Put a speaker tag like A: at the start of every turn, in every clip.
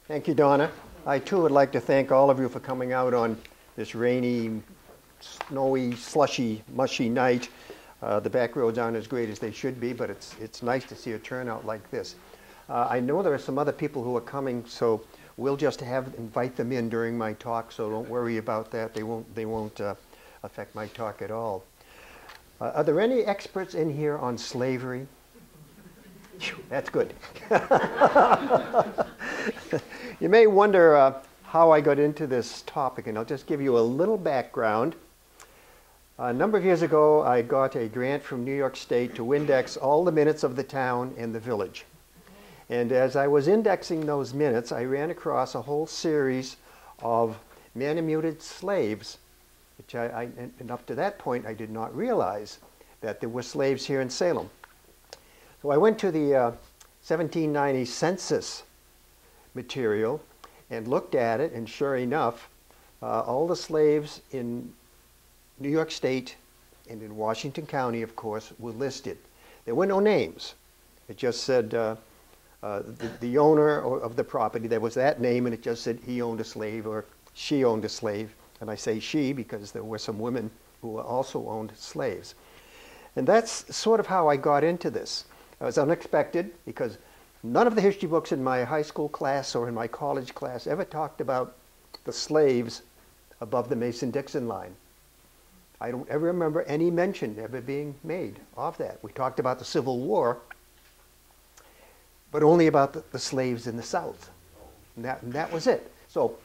A: Thank you, Donna. I too would like to thank all of you for coming out on this rainy, snowy, slushy, mushy night. The back roads aren't as great as they should be, but it's nice to see a turnout like this. I know there are some other people who are coming, so we'll just invite them in during my talk, so don't worry about that. They won't affect my talk at all. Are there any experts in here on slavery? That's good. You may wonder how I got into this topic, and I'll just give you a little background. A number of years ago, I got a grant from New York State to index all the minutes of the town and the village. And as I was indexing those minutes, I ran across a whole series of Manumitted slaves, which and up to that point, I did not realize that there were slaves here in Salem. So I went to the 1790 census material and looked at it, and sure enough, all the slaves in New York State and in Washington County, of course, were listed. There were no names. It just said the owner of the property, there was that name, and it just said he owned a slave or she owned a slave. And I say she because there were some women who also owned slaves. And that's sort of how I got into this. It was unexpected because none of the history books in my high school class or in my college class ever talked about the slaves above the Mason-Dixon line. I don't ever remember any mention ever being made of that. We talked about the Civil War, but only about the slaves in the South. And that was it. So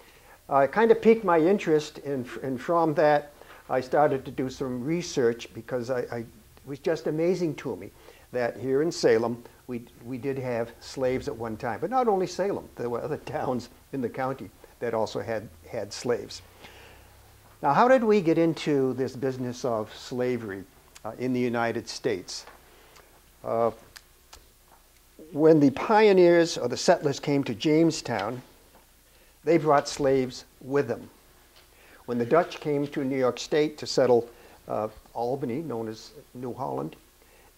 A: it kind of piqued my interest, and from that, I started to do some research because it was just amazing to me that here in Salem, we did have slaves at one time. But not only Salem, there were other towns in the county that also had slaves. Now, how did we get into this business of slavery in the United States? When the pioneers or the settlers came to Jamestown, they brought slaves with them. When the Dutch came to New York State to settle Albany, known as New Holland,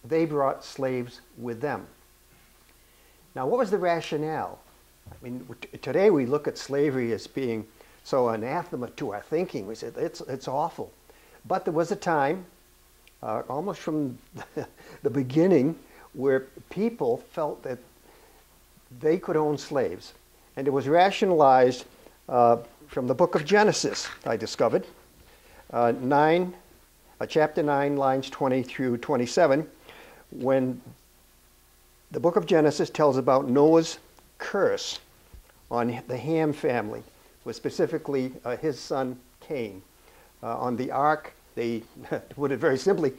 A: they brought slaves with them. Now, what was the rationale? I mean, today we look at slavery as being so anathema to our thinking. We said it's awful. But there was a time, almost from the beginning, where people felt that they could own slaves. And it was rationalized from the book of Genesis, I discovered. Chapter 9, lines 20 through 27, when the book of Genesis tells about Noah's curse on the Ham family, was specifically his son Cain. On the ark, they, to put it very simply,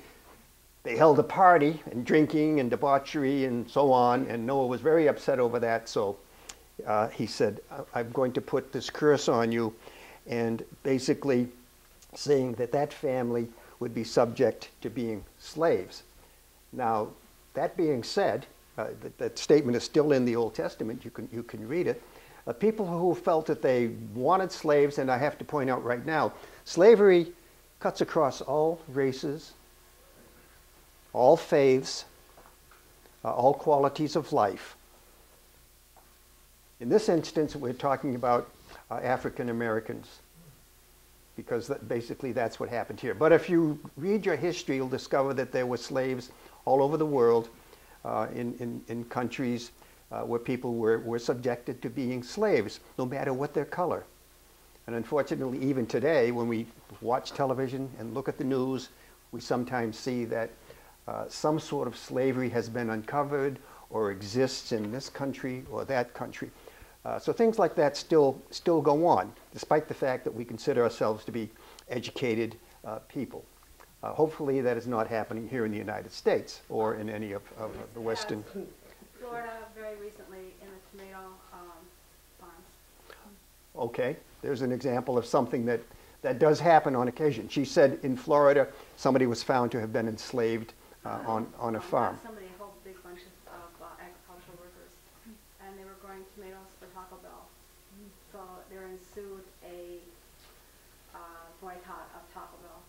A: they held a party and drinking and debauchery and so on, and Noah was very upset over that, so he said, I'm going to put this curse on you, and basically saying that that family would be subject to being slaves. Now, that being said, that statement is still in the Old Testament, you can read it. People who felt that they wanted slaves, and I have to point out right now, slavery cuts across all races, all faiths, all qualities of life. In this instance, we're talking about African Americans, because basically that's what happened here. But if you read your history, you'll discover that there were slaves all over the world in countries where people were subjected to being slaves, no matter what their color. And unfortunately, even today, when we watch television and look at the news, we sometimes see that some sort of slavery has been uncovered or exists in this country or that country. So things like that still go on, despite the fact that we consider ourselves to be educated people. Hopefully that is not happening here in the United States or in any of the Western.
B: Florida, very recently, in the tomato farms.
A: Okay, there's an example of something that does happen on occasion. She said in Florida, somebody was found to have been enslaved on a farm.
B: Somebody, a whole big bunch of agricultural workers, and they were growing tomatoes for Taco Bell. So there ensued a boycott of Taco Bell.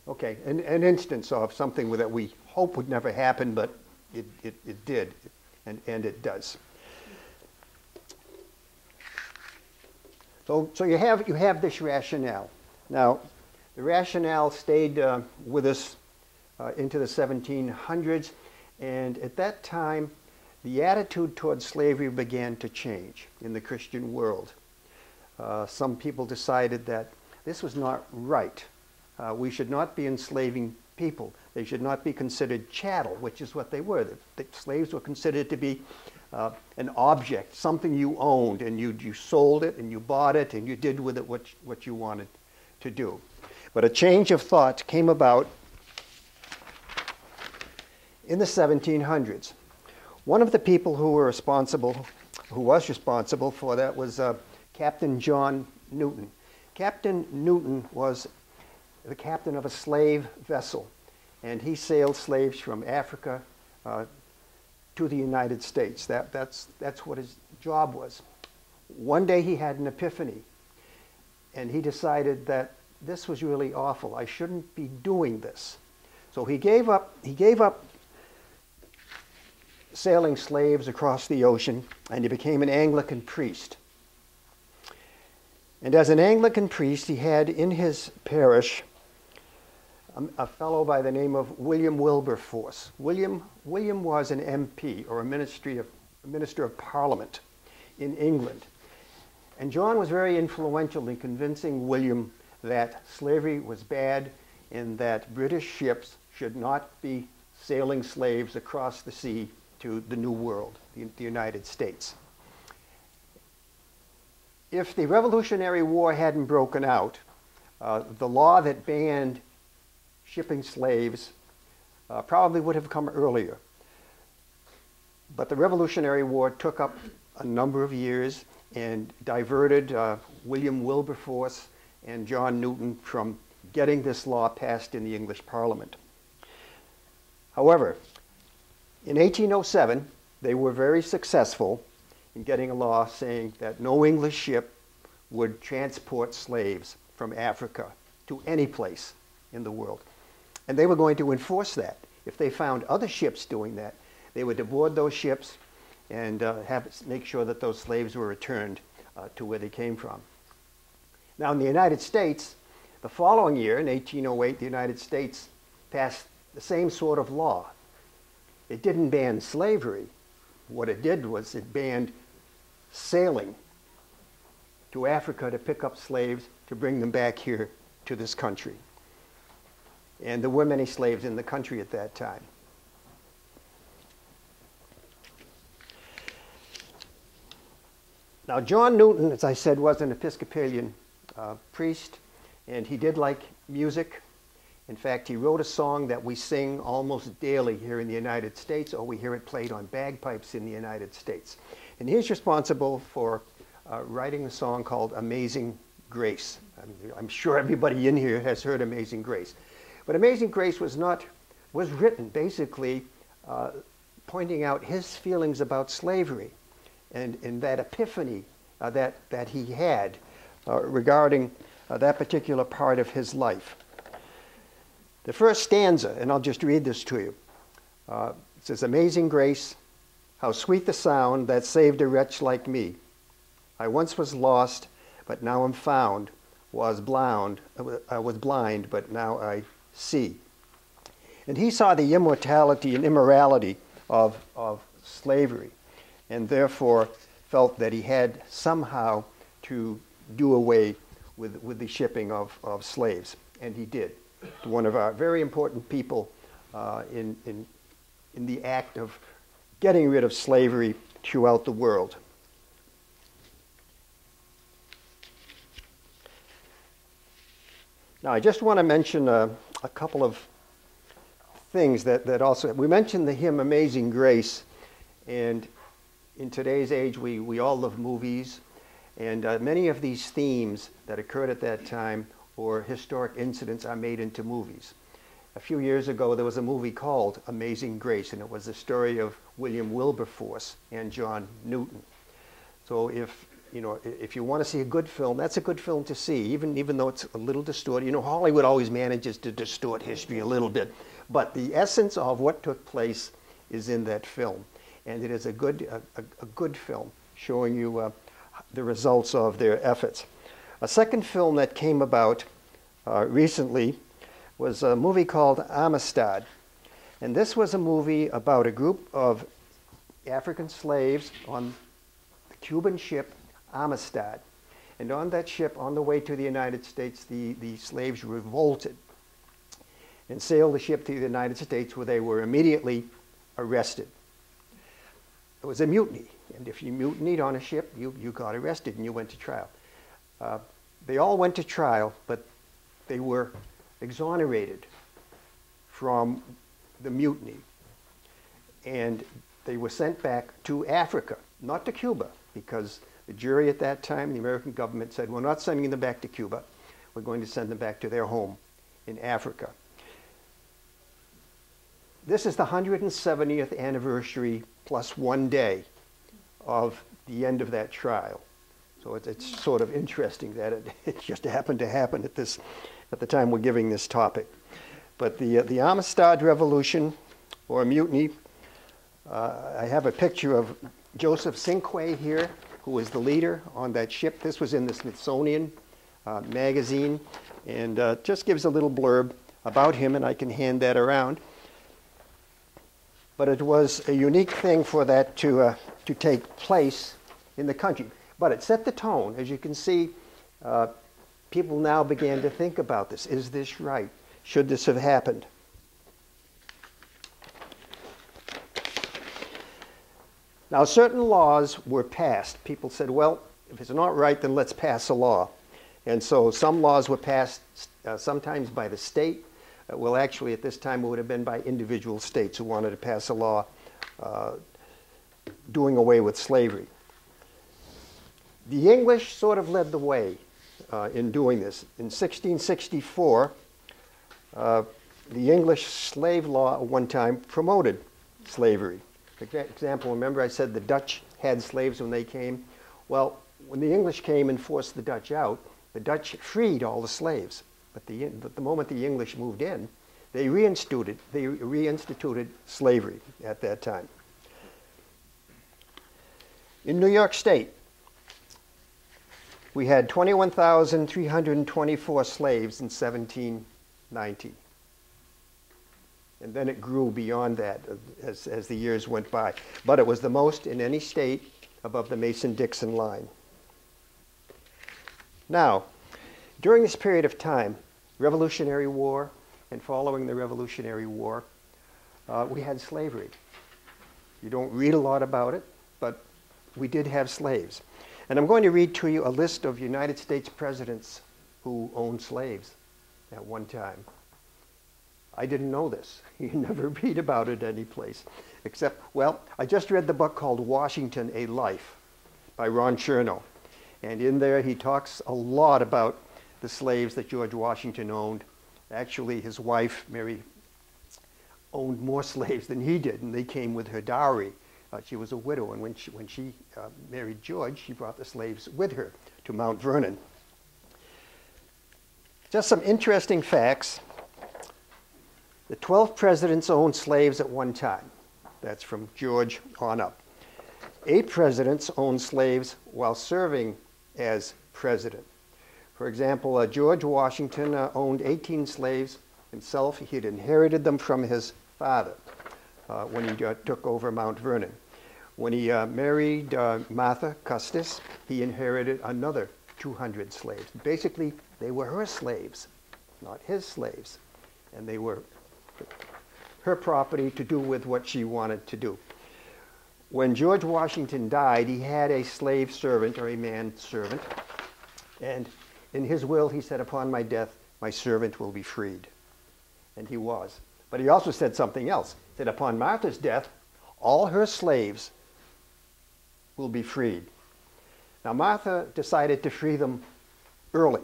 A: Okay, an instance of something that we hope would never happen, but it did, and it does. So you have this rationale. Now, the rationale stayed with us into the 1700s, and at that time, the attitude towards slavery began to change in the Christian world. Some people decided that this was not right. We should not be enslaving people. They should not be considered chattel, which is what they were. The slaves were considered to be an object, something you owned, and you sold it, and you bought it, and you did with it what you wanted to do. But a change of thought came about in the 1700s. One of the people who was responsible for that was Captain John Newton. Captain Newton was the captain of a slave vessel, and he sailed slaves from Africa to the United States. That's what his job was. One day he had an epiphany, and he decided that this was really awful. I shouldn't be doing this. So he gave up sailing slaves across the ocean, and he became an Anglican priest. And as an Anglican priest, he had in his parish a fellow by the name of William Wilberforce. William was an MP, or a minister of Parliament in England. And John was very influential in convincing William that slavery was bad and that British ships should not be sailing slaves across the sea to the New World, the United States. If the Revolutionary War hadn't broken out, the law that banned shipping slaves probably would have come earlier. But the Revolutionary War took up a number of years and diverted William Wilberforce and John Newton from getting this law passed in the English Parliament. However, in 1807, they were very successful in getting a law saying that no English ship would transport slaves from Africa to any place in the world. And they were going to enforce that. If they found other ships doing that, they would board those ships and make sure that those slaves were returned to where they came from. Now, in the United States, the following year, in 1808, the United States passed the same sort of law. It didn't ban slavery. What it did was it banned sailing to Africa to pick up slaves to bring them back here to this country. And there were many slaves in the country at that time. Now, John Newton, as I said, was an Episcopalian priest, and he did like music. In fact, he wrote a song that we sing almost daily here in the United States, or we hear it played on bagpipes in the United States. And he's responsible for writing a song called Amazing Grace. I'm sure everybody in here has heard Amazing Grace. But Amazing Grace was written basically pointing out his feelings about slavery and that epiphany that he had regarding that particular part of his life. The first stanza, and I'll just read this to you. It says, "Amazing grace, how sweet the sound that saved a wretch like me. I once was lost, but now am found. I was blind, but now I see." And he saw the immortality and immorality of slavery, and therefore felt that he had somehow to do away with the shipping of slaves, and he did. One of our very important people in the act of getting rid of slavery throughout the world. Now, I just want to mention a couple of things that also, we mentioned the hymn Amazing Grace, and in today's age we all love movies, and many of these themes that occurred at that time or historic incidents are made into movies. A few years ago, there was a movie called Amazing Grace, and it was the story of William Wilberforce and John Newton. So if you want to see a good film, that's a good film to see, even though it's a little distorted. Hollywood always manages to distort history a little bit, but the essence of what took place is in that film. And it is a good film showing you the results of their efforts. A second film that came about recently was a movie called Amistad. And this was a movie about a group of African slaves on the Cuban ship Amistad. And on that ship, on the way to the United States, the slaves revolted and sailed the ship to the United States, where they were immediately arrested. It was a mutiny, and if you mutinied on a ship, you got arrested and you went to trial. They all went to trial, but they were exonerated from the mutiny. And they were sent back to Africa, not to Cuba, because the jury at that time, the American government said, we're not sending them back to Cuba. We're going to send them back to their home in Africa. This is the 170th anniversary plus 1 day of the end of that trial. So it's sort of interesting that it just happened to happen at the time we're giving this topic. But the Amistad Revolution, or mutiny, I have a picture of Joseph Cinque here, who was the leader on that ship. This was in the Smithsonian magazine, and just gives a little blurb about him, and I can hand that around. But it was a unique thing for that to take place in the country. But it set the tone. As you can see, people now began to think about this. Is this right? Should this have happened? Now, certain laws were passed. People said, well, if it's not right, then let's pass a law. And so some laws were passed sometimes by the state. Well, actually, at this time, it would have been by individual states who wanted to pass a law doing away with slavery. The English sort of led the way in doing this. In 1664, the English slave law at one time promoted slavery. For example, remember I said the Dutch had slaves when they came? Well, when the English came and forced the Dutch out, the Dutch freed all the slaves. But the moment the English moved in, they reinstituted slavery at that time. In New York State, we had 21,324 slaves in 1790. And then it grew beyond that as the years went by. But it was the most in any state above the Mason-Dixon line. Now, during this period of time, Revolutionary War and following the Revolutionary War, we had slavery. You don't read a lot about it, but we did have slaves. And I'm going to read to you a list of United States presidents who owned slaves at one time. I didn't know this. You never read about it anyplace. Except, well, I just read the book called Washington, A Life by Ron Chernow. And in there he talks a lot about the slaves that George Washington owned. Actually, his wife, Mary, owned more slaves than he did, and they came with her dowry. She was a widow, and when she married George, she brought the slaves with her to Mount Vernon. Just some interesting facts. The 12 presidents owned slaves at one time. That's from George on up. 8 presidents owned slaves while serving as president. For example, George Washington owned 18 slaves himself. He had inherited them from his father when he took over Mount Vernon. When he married Martha Custis, he inherited another 200 slaves. Basically, they were her slaves, not his slaves. And they were her property to do with what she wanted to do. When George Washington died, he had a slave servant, or a manservant, and in his will he said, upon my death, my servant will be freed. And he was. But he also said something else. He said, upon Martha's death, all her slaves will be freed. Now Martha decided to free them early.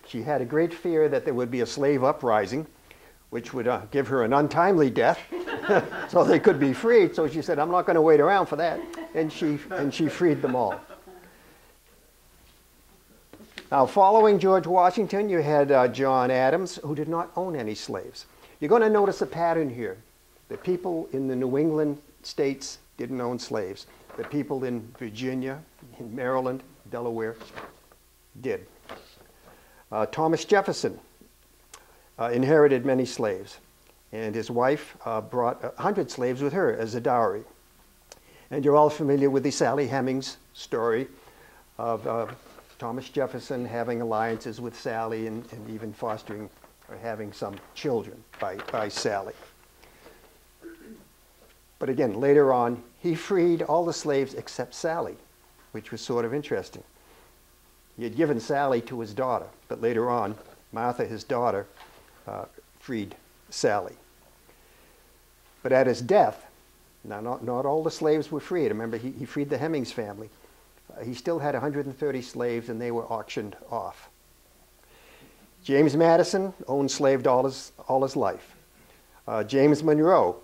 A: She had a great fear that there would be a slave uprising, which would give her an untimely death, so they could be freed. So she said, I'm not going to wait around for that. And she freed them all. Now, following George Washington, you had John Adams, who did not own any slaves. You're going to notice a pattern here. The people in the New England states didn't own slaves. The people in Virginia, in Maryland, Delaware did. Thomas Jefferson inherited many slaves, and his wife brought 100 slaves with her as a dowry. And you're all familiar with the Sally Hemings story of Thomas Jefferson having alliances with Sally and even fostering or having some children by Sally. But again, later on, he freed all the slaves except Sally, which was sort of interesting. He had given Sally to his daughter, but later on, Martha, his daughter, freed Sally. But at his death, now not all the slaves were freed. Remember, he freed the Hemings family. He still had 130 slaves, and they were auctioned off. James Madison owned slaves all his life. James Monroe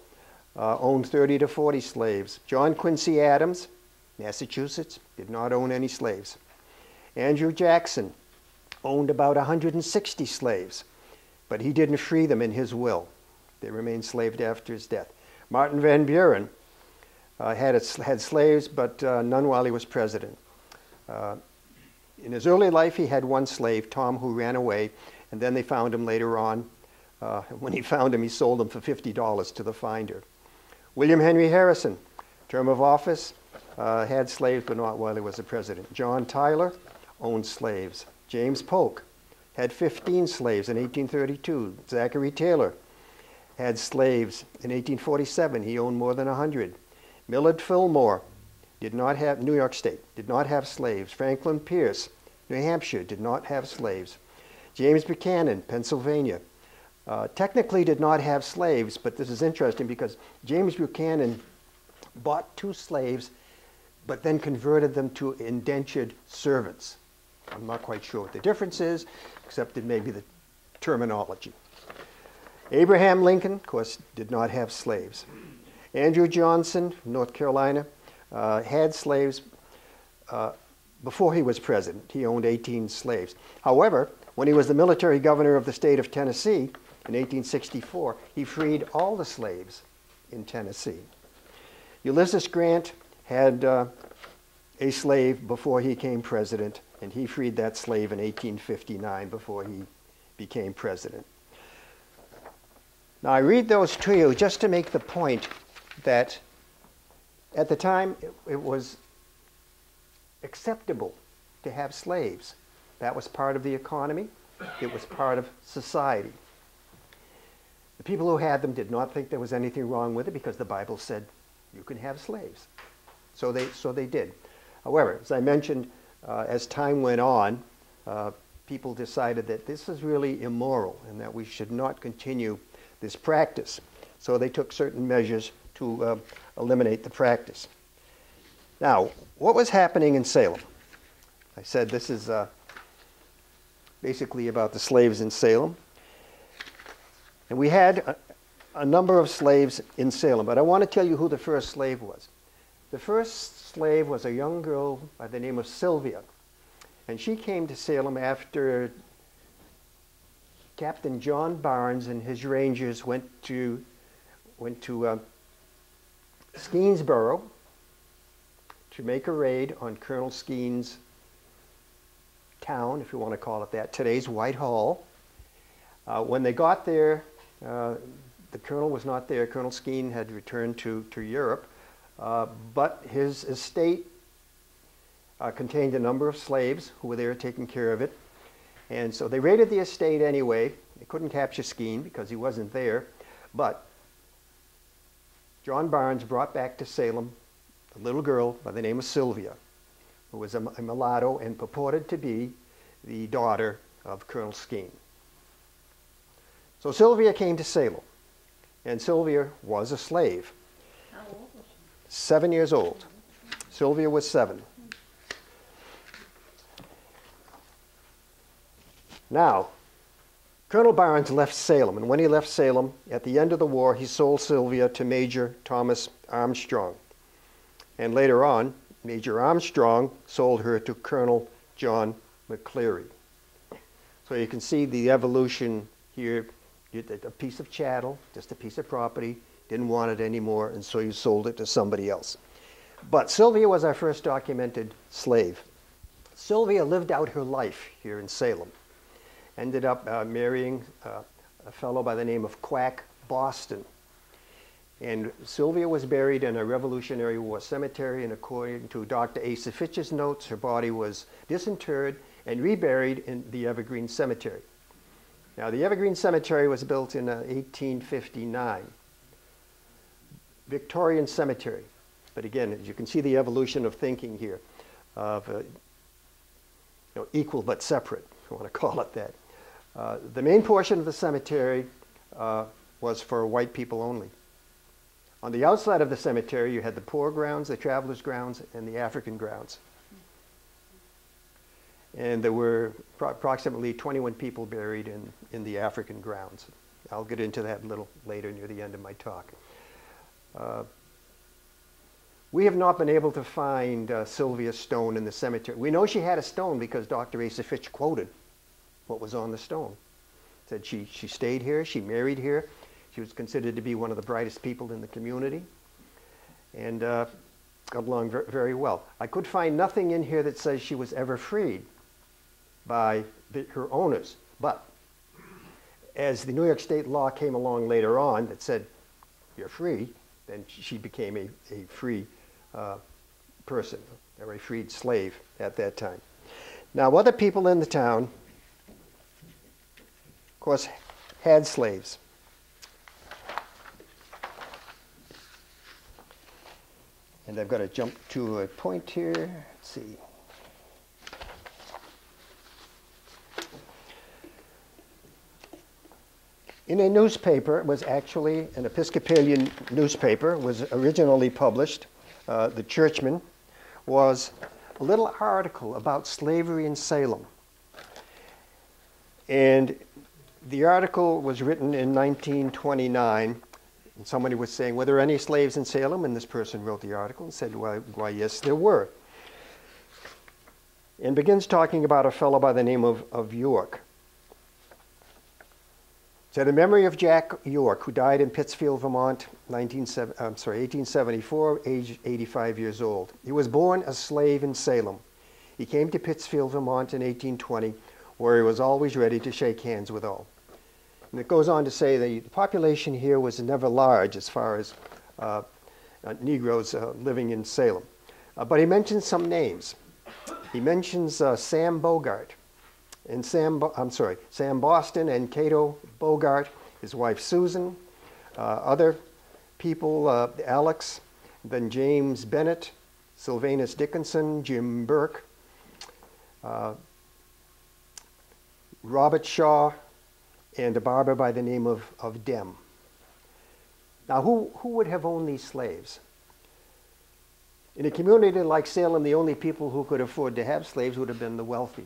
A: owned 30 to 40 slaves. John Quincy Adams, Massachusetts, did not own any slaves. Andrew Jackson owned about 160 slaves, but he didn't free them in his will. They remained slaves after his death. Martin Van Buren had slaves, but none while he was president. In his early life, he had one slave, Tom, who ran away, and then they found him later on. When he found him, he sold him for $50 to the finder. William Henry Harrison, term of office, had slaves, but not while he was a president. John Tyler owned slaves. James Polk had 15 slaves in 1832. Zachary Taylor had slaves in 1847. He owned more than 100. Millard Fillmore did not have, New York State, did not have slaves. Franklin Pierce, New Hampshire, did not have slaves. James Buchanan, Pennsylvania, technically did not have slaves, but this is interesting because James Buchanan bought 2 slaves, but then converted them to indentured servants. I'm not quite sure what the difference is, except it may be the terminology. Abraham Lincoln, of course, did not have slaves. Andrew Johnson, North Carolina, had slaves before he was president. He owned 18 slaves. However, when he was the military governor of the state of Tennessee in 1864, he freed all the slaves in Tennessee. Ulysses Grant had a slave before he became president, and he freed that slave in 1859 before he became president. Now, I read those to you just to make the point that at the time it was acceptable to have slaves. That was part of the economy. It was part of society. The people who had them did not think there was anything wrong with it because the Bible said you can have slaves. So they did. However, as I mentioned, as time went on, people decided that this is really immoral and that we should not continue this practice. So they took certain measures to eliminate the practice. Now, what was happening in Salem? I said this is basically about the slaves in Salem. And we had a number of slaves in Salem, but I want to tell you who the first slave was. The first slave was a young girl by the name of Sylvia, and she came to Salem after Captain John Barnes and his Rangers went to Skenesboro to make a raid on Colonel Skeen's town, if you want to call it that, today's Whitehall. When they got there, the colonel was not there. Colonel Skeene had returned to Europe, but his estate contained a number of slaves who were there taking care of it. And so they raided the estate anyway. They couldn't capture Skeene because he wasn't there. But John Barnes brought back to Salem a little girl by the name of Sylvia, who was a mulatto and purported to be the daughter of Colonel Skeene. So Sylvia came to Salem, and Sylvia was a slave.
C: How old was she?
A: 7 years old. Sylvia was 7. Now, Colonel Barnes left Salem, and when he left Salem, at the end of the war, he sold Sylvia to Major Thomas Armstrong. And later on, Major Armstrong sold her to Colonel John McCleary. So you can see the evolution here. A piece of chattel, just a piece of property, didn't want it anymore, and so you sold it to somebody else. But Sylvia was our first documented slave. Sylvia lived out her life here in Salem. Ended up marrying a fellow by the name of Quack Boston. And Sylvia was buried in a Revolutionary War cemetery, and according to Dr. Asa Fitch's notes, her body was disinterred and reburied in the Evergreen Cemetery. Now, the Evergreen Cemetery was built in 1859. Victorian cemetery. But again, as you can see the evolution of thinking here, of equal but separate, if you want to call it that. The main portion of the cemetery was for white people only. On the outside of the cemetery, you had the poor grounds, the travelers' grounds, and the African grounds. And there were approximately 21 people buried in the African grounds. I'll get into that a little later near the end of my talk. We have not been able to find Sylvia's stone in the cemetery. We know she had a stone because Dr. Asa Fitch quoted what was on the stone. Said she stayed here, she married here. She was considered to be one of the brightest people in the community, and got along very well. I could find nothing in here that says she was ever freed by her owners. But as the New York State law came along later on that said you're free, then she became a free person, or a freed slave at that time. Now, other people in the town, of course, had slaves. And I've got to jump to a point here. Let's see. In a newspaper, it was actually an Episcopalian newspaper, was originally published, the Churchman, was a little article about slavery in Salem. And the article was written in 1929. And somebody was saying, were there any slaves in Salem? And this person wrote the article and said, why yes, there were. And begins talking about a fellow by the name of York. So the memory of Jack York, who died in Pittsfield, Vermont, 1874, aged 85 years old. He was born a slave in Salem. He came to Pittsfield, Vermont in 1820, where he was always ready to shake hands with all. And it goes on to say the population here was never large as far as Negroes living in Salem. But he mentions some names. He mentions Sam Bogart, and Sam Boston and Cato Bogart, his wife Susan, other people, Alex, then James Bennett, Sylvanus Dickinson, Jim Burke, Robert Shaw, and a barber by the name of Dem. Now, who would have owned these slaves? In a community like Salem, the only people who could afford to have slaves would have been the wealthy.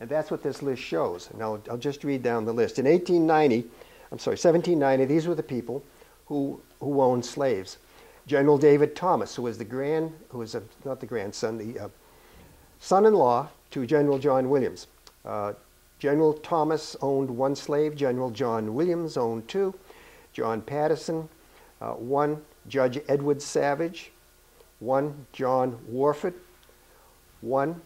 A: And that's what this list shows. And I'll just read down the list. In 1790, these were the people who owned slaves. General David Thomas, who was the son-in-law to General John Williams. General Thomas owned one slave. General John Williams owned two. John Patterson, one. Judge Edward Savage, one. John Warford, one.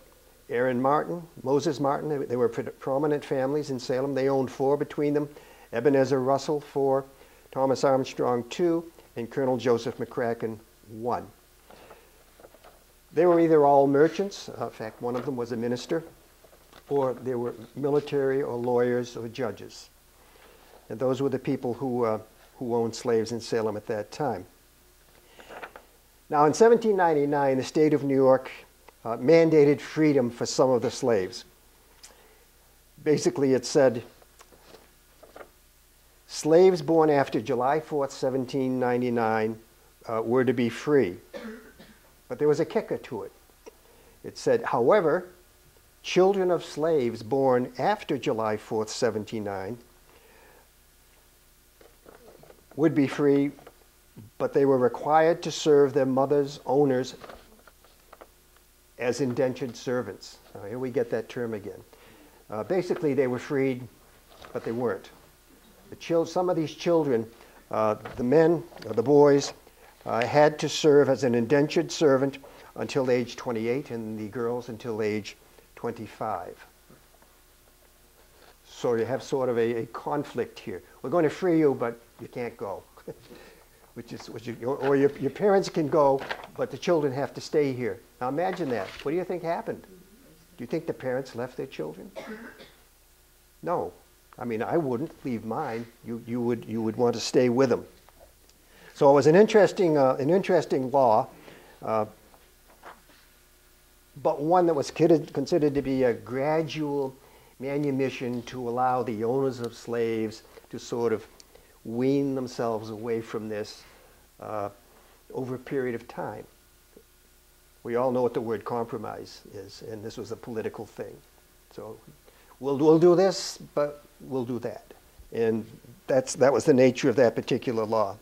A: Aaron Martin, Moses Martin. They were prominent families in Salem. They owned four between them. Ebenezer Russell, four. Thomas Armstrong, two. And Colonel Joseph McCracken, one. They were either all merchants. In fact, one of them was a minister, or they were military or lawyers or judges. And those were the people who owned slaves in Salem at that time. Now, in 1799, the state of New York mandated freedom for some of the slaves. Basically, it said, slaves born after July 4th, 1799 were to be free. But there was a kicker to it. It said, however, children of slaves born after July 4th, 1799 would be free, but they were required to serve their mothers' owners as indentured servants. Now, here we get that term again. Basically, they were freed, but they weren't. Some of these children The men, or the boys, had to serve as an indentured servant until age 28, and the girls until age 25. So you have sort of a conflict here. We're going to free you, but you can't go. Or your parents can go, but the children have to stay here. Now imagine that. What do you think happened? Do you think the parents left their children? No. I mean, I wouldn't leave mine. You would want to stay with them. So it was an interesting law, but one that was considered to be a gradual manumission to allow the owners of slaves to sort of wean themselves away from this over a period of time. We all know what the word compromise is, and this was a political thing. So we'll do this, but we'll do that. And that was the nature of that particular law.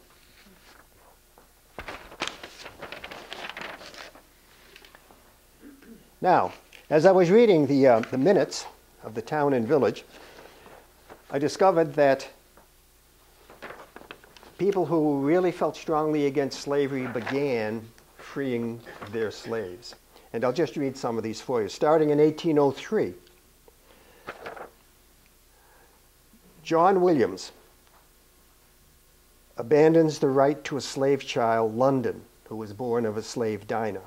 A: Now, as I was reading the minutes of the town and village, I discovered that people who really felt strongly against slavery began freeing their slaves. And I'll just read some of these for you. Starting in 1803, John Williams abandons the right to a slave child, London, who was born of a slave Dinah.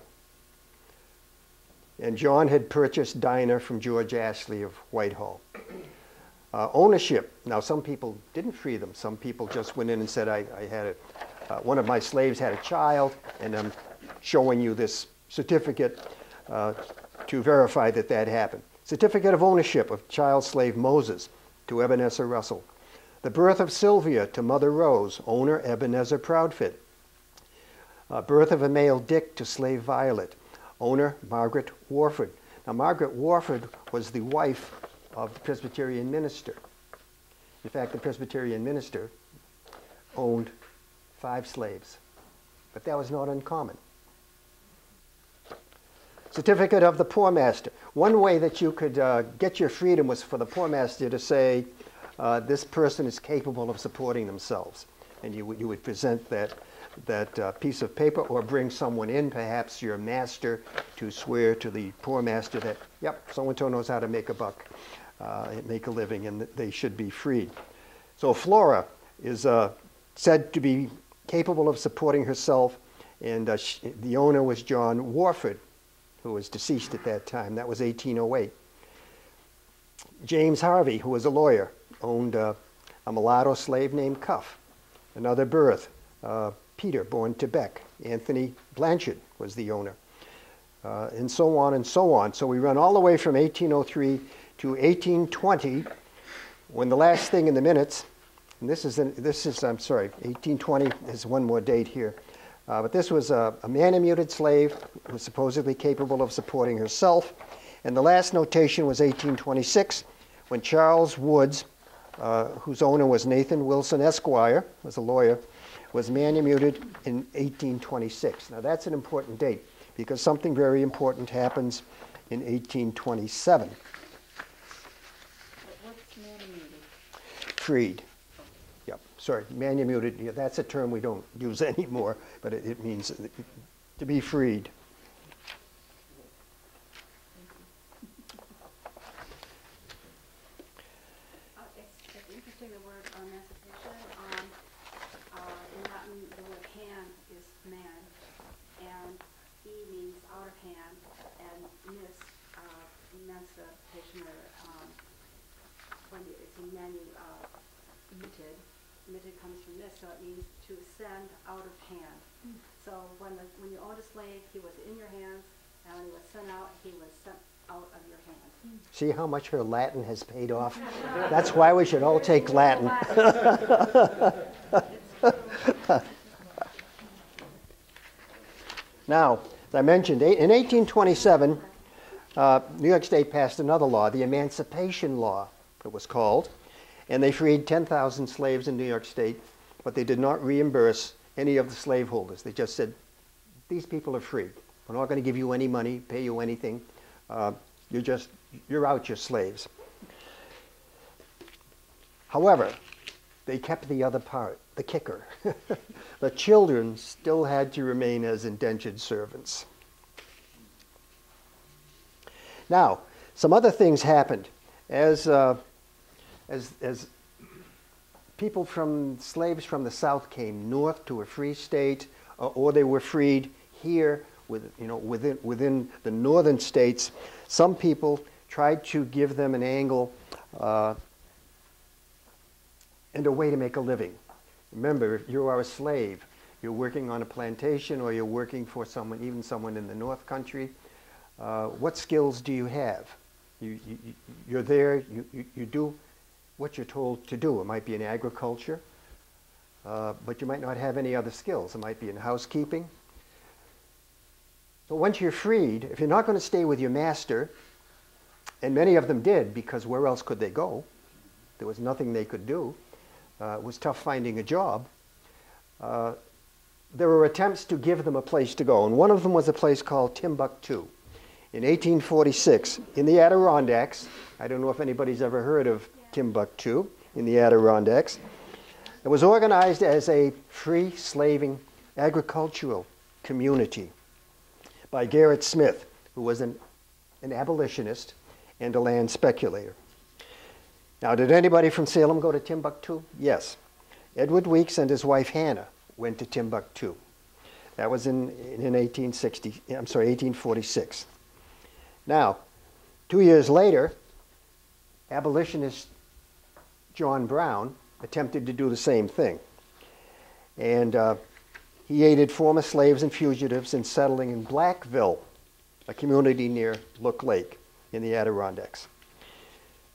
A: And John had purchased Dinah from George Ashley of Whitehall. Ownership. Now, some people didn't free them. Some people just went in and said, one of my slaves had a child, and I'm showing you this certificate to verify that that happened. Certificate of ownership of child slave Moses to Ebenezer Russell. The birth of Sylvia to Mother Rose, owner Ebenezer Proudfit. Birth of a male Dick to slave Violet, owner Margaret Warford. Now, Margaret Warford was the wife of the Presbyterian minister. In fact, the Presbyterian minister owned 5 slaves, but that was not uncommon. Certificate of the poor master. One way that you could get your freedom was for the poor master to say, this person is capable of supporting themselves. And you would present that piece of paper, or bring someone in, perhaps your master, to swear to the poor master that, yep, so-and-so knows how to make a buck, make a living, and they should be freed. So Flora is said to be capable of supporting herself, and the owner was John Warford, who was deceased at that time. That was 1808. James Harvey, who was a lawyer, owned a mulatto slave named Cuff. Another birth, Peter, born Tebec. Anthony Blanchard was the owner, and so on and so on. So we run all the way from 1803 to 1820, when the last thing in the minutes, and I'm sorry, 1820 is one more date here, but this was a man-muted slave who was supposedly capable of supporting herself. And the last notation was 1826, when Charles Woods, whose owner was Nathan Wilson Esquire, was a lawyer, was manumitted in 1826. Now that's an important date, because something very important happens in 1827.
C: What's manumitted?
A: Freed. Yep, sorry, manumitted, yeah, that's a term we don't use anymore, but it means to be freed.
B: It's interesting, the word emancipation. In Latin, the word hand is man, and e means out of hand, and emancipation, when it's mitted comes from this, so it means to send out of hand. So when you owned a slave, he was in your hands, and when he was sent out, he was sent out of your hands.
A: See how much her Latin has paid off? That's why we should all take Latin. Now, as I mentioned, in 1827, New York State passed another law, the Emancipation Law, it was called, and they freed 10,000 slaves in New York State, but they did not reimburse any of the slaveholders. They just said, these people are free. We're not going to give you any money, pay you anything. You're out, you're slaves. However, they kept the other part, the kicker. The children still had to remain as indentured servants. Now, some other things happened. As people slaves from the South came north to a free state, or they were freed here within the northern states, some people tried to give them an angle and a way to make a living. Remember, if you are a slave, you're working on a plantation or you're working for someone, even someone in the North Country, what skills do you have? You're there, you do what you're told to do. It might be in agriculture, but you might not have any other skills. It might be in housekeeping. So once you're freed, if you're not going to stay with your master, and many of them did, because where else could they go? There was nothing they could do. It was tough finding a job. There were attempts to give them a place to go, and one of them was a place called Timbuktu. In 1846, in the Adirondacks, I don't know if anybody's ever heard of Timbuktu, in the Adirondacks. It was organized as a free slaving agricultural community by Gerrit Smith, who was an abolitionist and a land speculator. Now, did anybody from Salem go to Timbuktu? Yes. Edward Weeks and his wife Hannah went to Timbuktu. That was in 1846. Now, 2 years later, abolitionist John Brown attempted to do the same thing. And he aided former slaves and fugitives in settling in Blackville, a community near Look Lake in the Adirondacks.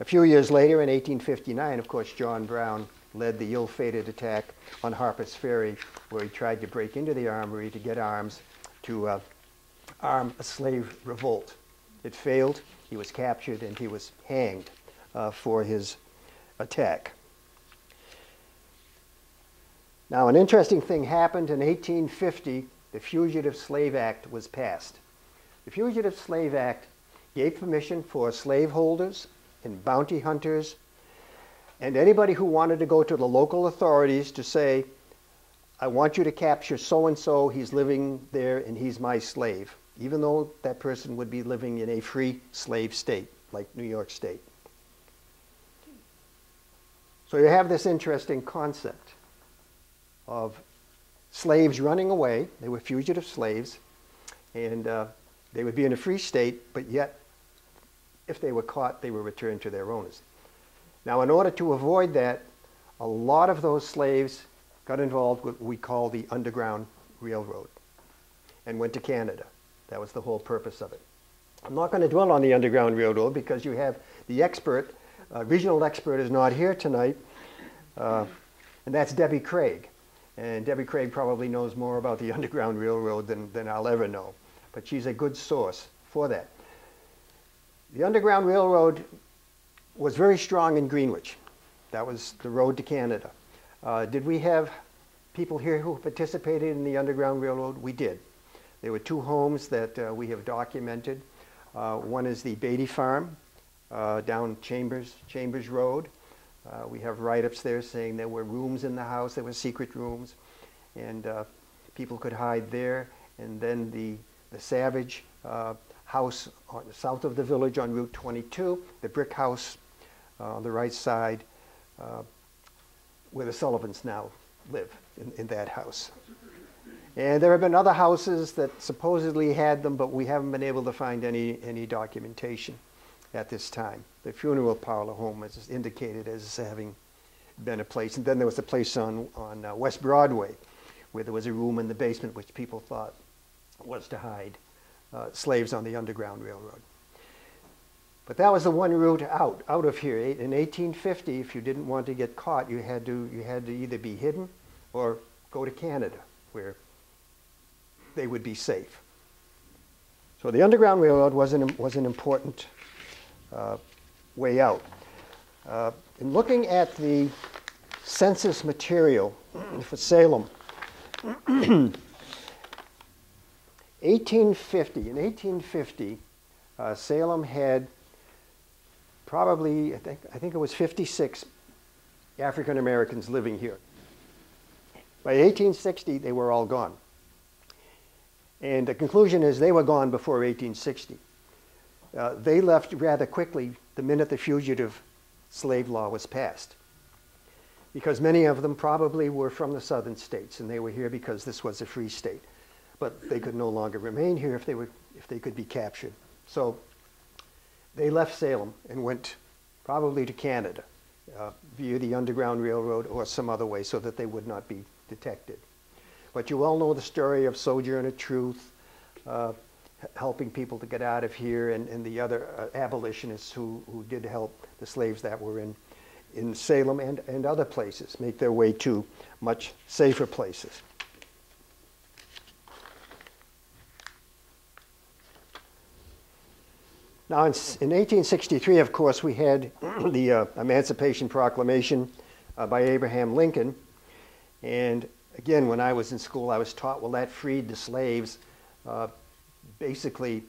A: A few years later, in 1859, of course, John Brown led the ill-fated attack on Harper's Ferry, where he tried to break into the armory to get arms to arm a slave revolt. It failed. He was captured, and he was hanged for his attack. Now, an interesting thing happened. In 1850, the Fugitive Slave Act was passed. The Fugitive Slave Act gave permission for slaveholders and bounty hunters and anybody who wanted to go to the local authorities to say, I want you to capture so-and-so, he's living there and he's my slave, even though that person would be living in a free slave state, like New York State. So you have this interesting concept of slaves running away. They were fugitive slaves, and they would be in a free state, but yet, if they were caught, they were returned to their owners. Now, in order to avoid that, a lot of those slaves got involved with what we call the Underground Railroad and went to Canada. That was the whole purpose of it. I'm not going to dwell on the Underground Railroad because you have the expert, regional expert is not here tonight, and that's Debbie Craig. And Debbie Craig probably knows more about the Underground Railroad than I'll ever know, but she's a good source for that. The Underground Railroad was very strong in Greenwich. That was the road to Canada. Did we have people here who participated in the Underground Railroad? We did. There were two homes that we have documented. One is the Beatty Farm down Chambers Road. We have write-ups there saying there were rooms in the house, there were secret rooms, and people could hide there. And then the Savage house south of the village on Route 22, the brick house on the right side, where the Sullivans now live, in that house. And there have been other houses that supposedly had them, but we haven't been able to find any documentation at this time. The funeral parlor home is indicated as having been a place. And then there was a place on West Broadway where there was a room in the basement which people thought was to hide slaves on the Underground Railroad. But that was the one route out of here. In 1850, if you didn't want to get caught, you had to either be hidden or go to Canada, where they would be safe. So the Underground Railroad was an important way out. In looking at the census material for Salem, in 1850, Salem had probably, I think it was 56 African Americans living here. By 1860, they were all gone. And the conclusion is they were gone before 1860. They left rather quickly the minute the fugitive slave law was passed, because many of them probably were from the southern states, and they were here because this was a free state. But they could no longer remain here if they could be captured. So they left Salem and went probably to Canada via the Underground Railroad or some other way so that they would not be detected. But you all know the story of Sojourner Truth, helping people to get out of here, and the other abolitionists who did help the slaves that were in Salem and other places make their way to much safer places. Now, in 1863, of course, we had the Emancipation Proclamation by Abraham Lincoln. And again, when I was in school, I was taught, well, that freed the slaves. Basically,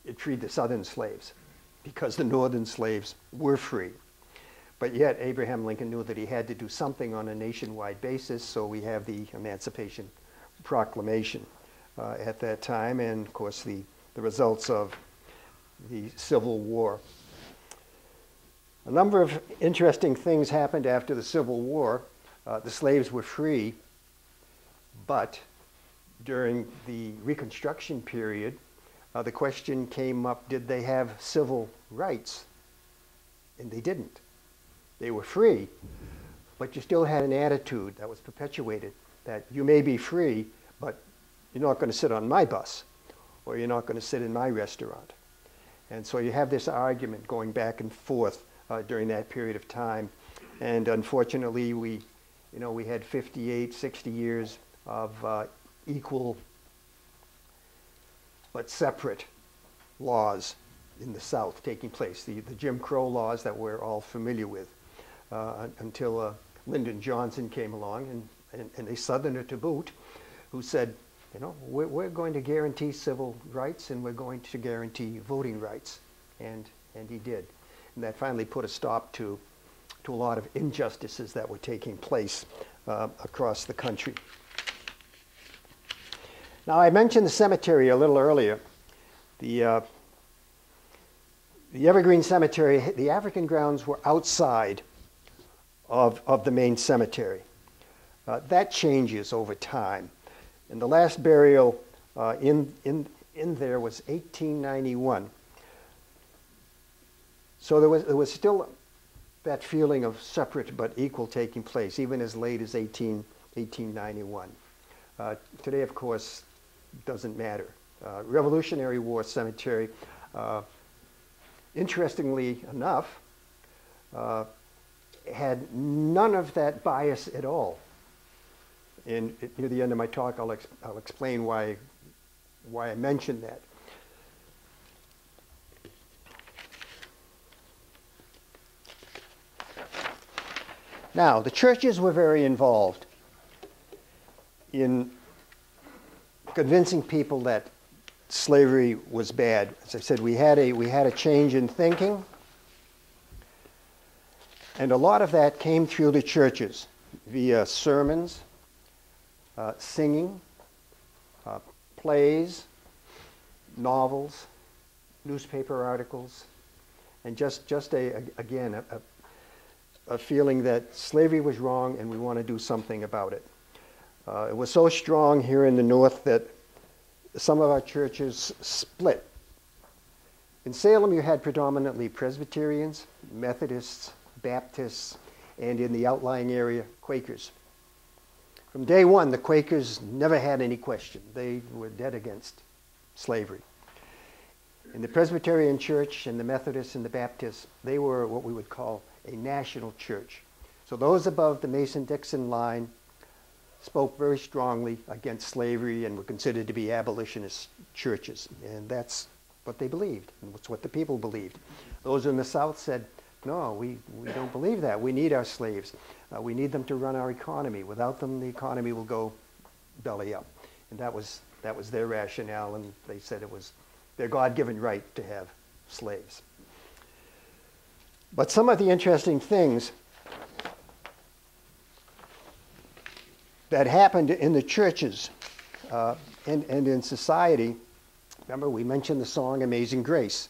A: it freed the southern slaves because the northern slaves were free. But yet, Abraham Lincoln knew that he had to do something on a nationwide basis, so we have the Emancipation Proclamation at that time, and of course, the results of the Civil War. A number of interesting things happened after the Civil War. The slaves were free, but during the Reconstruction period, the question came up, did they have civil rights? And they didn't. They were free, but you still had an attitude that was perpetuated that you may be free, but you're not going to sit on my bus, or you're not going to sit in my restaurant. And so you have this argument going back and forth during that period of time. And unfortunately, we had 58, 60 years of equal but separate laws in the South taking place. The Jim Crow laws that we're all familiar with until Lyndon Johnson came along, and a Southerner to boot, who said, we're going to guarantee civil rights and we're going to guarantee voting rights. And he did. And that finally put a stop to a lot of injustices that were taking place across the country. Now, I mentioned the cemetery a little earlier. The Evergreen Cemetery, the African grounds were outside of the main cemetery. That changes over time. And the last burial in there was 1891. So there was still that feeling of separate but equal taking place, even as late as 1891. Today, of course, doesn't matter. Revolutionary War Cemetery, interestingly enough, had none of that bias at all. And near the end of my talk, I'll explain why I mentioned that. Now, the churches were very involved in convincing people that slavery was bad. As I said, we had a change in thinking, and a lot of that came through the churches via sermons, singing, plays, novels, newspaper articles, and just again a feeling that slavery was wrong and we want to do something about it. It was so strong here in the North that some of our churches split. In Salem, you had predominantly Presbyterians, Methodists, Baptists, and in the outlying area, Quakers. From day one, the Quakers never had any question. They were dead against slavery. In the Presbyterian Church and the Methodists and the Baptists, they were what we would call a national church. So those above the Mason-Dixon line spoke very strongly against slavery and were considered to be abolitionist churches. And that's what they believed, and that's what the people believed. Those in the South said, no, we don't believe that. We need our slaves. We need them to run our economy. Without them, the economy will go belly up. And that was their rationale, and they said it was their God-given right to have slaves. But some of the interesting things that happened in the churches and in society. Remember, we mentioned the song Amazing Grace,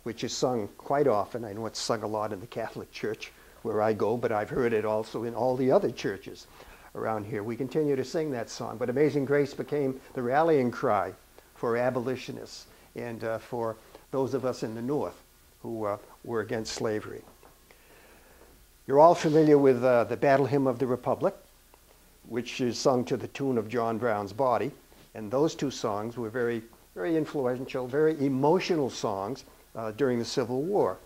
A: which is sung quite often. I know it's sung a lot in the Catholic Church where I go, but I've heard it also in all the other churches around here. We continue to sing that song, but Amazing Grace became the rallying cry for abolitionists and for those of us in the North who were against slavery. You're all familiar with the Battle Hymn of the Republic, which is sung to the tune of John Brown's Body. And those two songs were very, very influential, very emotional songs during the Civil War.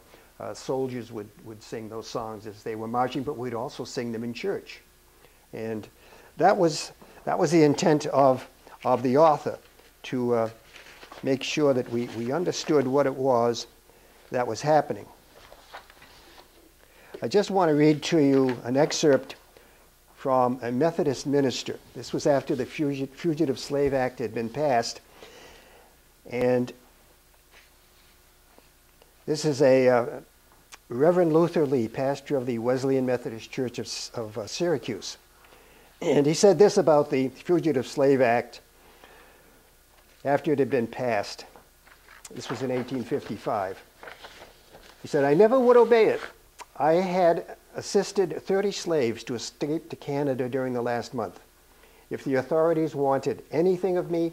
A: Soldiers would sing those songs as they were marching, but we'd also sing them in church. And that was the intent of the author, to make sure that we understood what it was that was happening. I just want to read to you an excerpt from a Methodist minister. This was after the Fugitive Slave Act had been passed. And this is a Reverend Luther Lee, pastor of the Wesleyan Methodist Church of Syracuse. And he said this about the Fugitive Slave Act after it had been passed. This was in 1855. He said, "I never would obey it. I had assisted 30 slaves to escape to Canada during the last month. If the authorities wanted anything of me,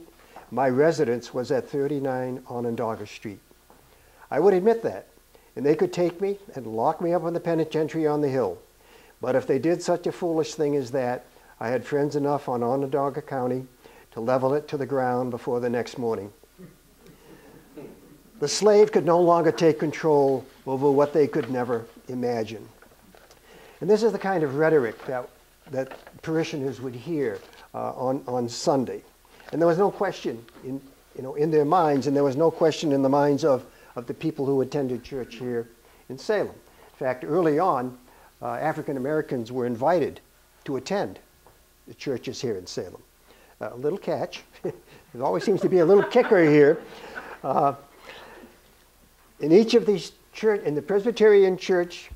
A: my residence was at 39 Onondaga Street. I would admit that, and they could take me and lock me up in the penitentiary on the hill. But if they did such a foolish thing as that, I had friends enough on Onondaga County to level it to the ground before the next morning. The slave could no longer take control over what they could never imagine." And this is the kind of rhetoric that parishioners would hear on Sunday. And there was no question in their minds, and there was no question in the minds of the people who attended church here in Salem. In fact, early on, African Americans were invited to attend the churches here in Salem. A little catch. There always seems to be a little kicker here. In each of these in the Presbyterian church,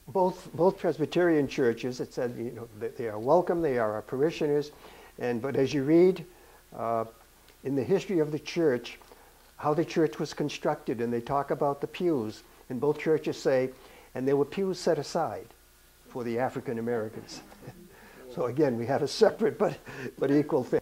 A: both Presbyterian churches, it said that they are welcome, they are our parishioners, but as you read in the history of the church, how the church was constructed, and they talk about the pews, and both churches say, and there were pews set aside for the African Americans. So again, we have a separate but equal thing.